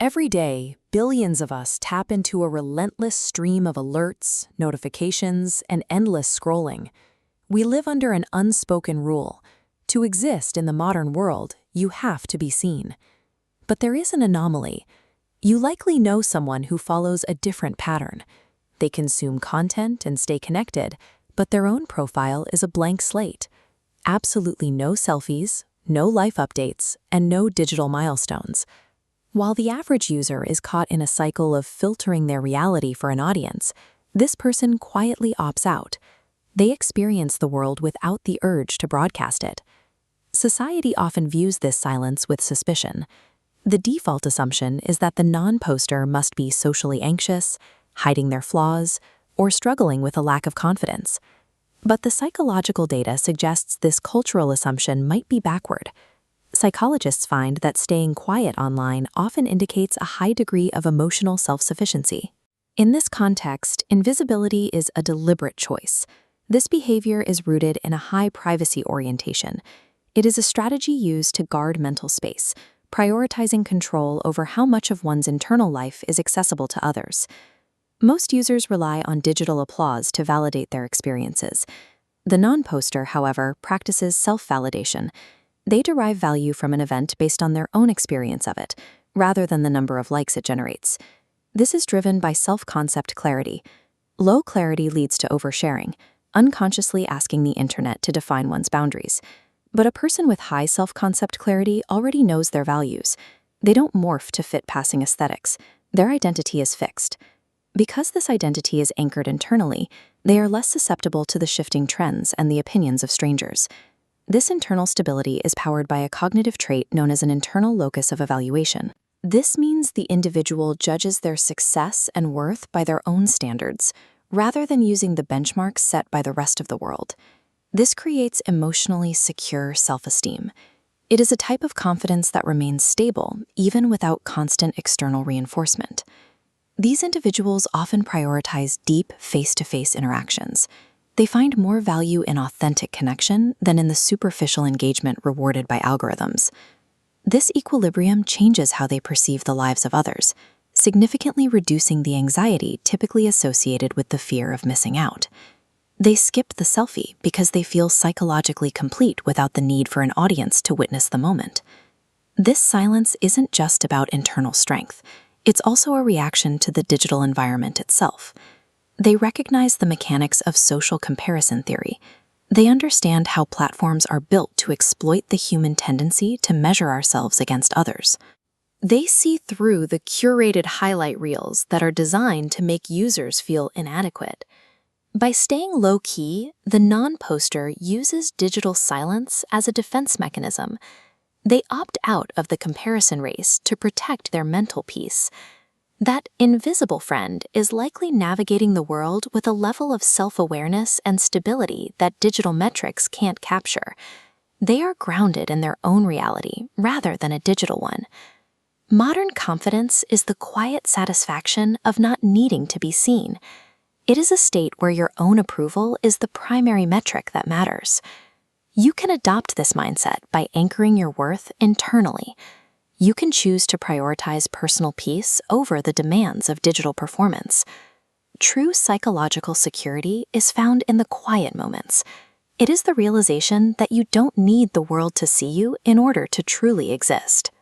Every day, billions of us tap into a relentless stream of alerts, notifications, and endless scrolling. We live under an unspoken rule. To exist in the modern world, you have to be seen. But there is an anomaly. You likely know someone who follows a different pattern. They consume content and stay connected, but their own profile is a blank slate. Absolutely no selfies, no life updates, and no digital milestones. While the average user is caught in a cycle of filtering their reality for an audience, this person quietly opts out. They experience the world without the urge to broadcast it. Society often views this silence with suspicion. The default assumption is that the non-poster must be socially anxious, hiding their flaws, or struggling with a lack of confidence. But the psychological data suggests this cultural assumption might be backward. Psychologists find that staying quiet online often indicates a high degree of emotional self-sufficiency. In this context, invisibility is a deliberate choice. This behavior is rooted in a high privacy orientation. It is a strategy used to guard mental space, prioritizing control over how much of one's internal life is accessible to others. Most users rely on digital applause to validate their experiences. The non-poster, however, practices self-validation. They derive value from an event based on their own experience of it, rather than the number of likes it generates. This is driven by self-concept clarity. Low clarity leads to oversharing, unconsciously asking the internet to define one's boundaries. But a person with high self-concept clarity already knows their values. They don't morph to fit passing aesthetics. Their identity is fixed. Because this identity is anchored internally, they are less susceptible to the shifting trends and the opinions of strangers. This internal stability is powered by a cognitive trait known as an internal locus of evaluation. This means the individual judges their success and worth by their own standards, rather than using the benchmarks set by the rest of the world. This creates emotionally secure self-esteem. It is a type of confidence that remains stable, even without constant external reinforcement. These individuals often prioritize deep face-to-face interactions. They find more value in authentic connection than in the superficial engagement rewarded by algorithms. This equilibrium changes how they perceive the lives of others, significantly reducing the anxiety typically associated with the fear of missing out. They skip the selfie because they feel psychologically complete without the need for an audience to witness the moment. This silence isn't just about internal strength. It's also a reaction to the digital environment itself. They recognize the mechanics of social comparison theory. They understand how platforms are built to exploit the human tendency to measure ourselves against others. They see through the curated highlight reels that are designed to make users feel inadequate. By staying low-key, the non-poster uses digital silence as a defense mechanism. They opt out of the comparison race to protect their mental peace. That invisible friend is likely navigating the world with a level of self-awareness and stability that digital metrics can't capture. They are grounded in their own reality rather than a digital one. Modern confidence is the quiet satisfaction of not needing to be seen. It is a state where your own approval is the primary metric that matters. You can adopt this mindset by anchoring your worth internally. You can choose to prioritize personal peace over the demands of digital performance. True psychological security is found in the quiet moments. It is the realization that you don't need the world to see you in order to truly exist.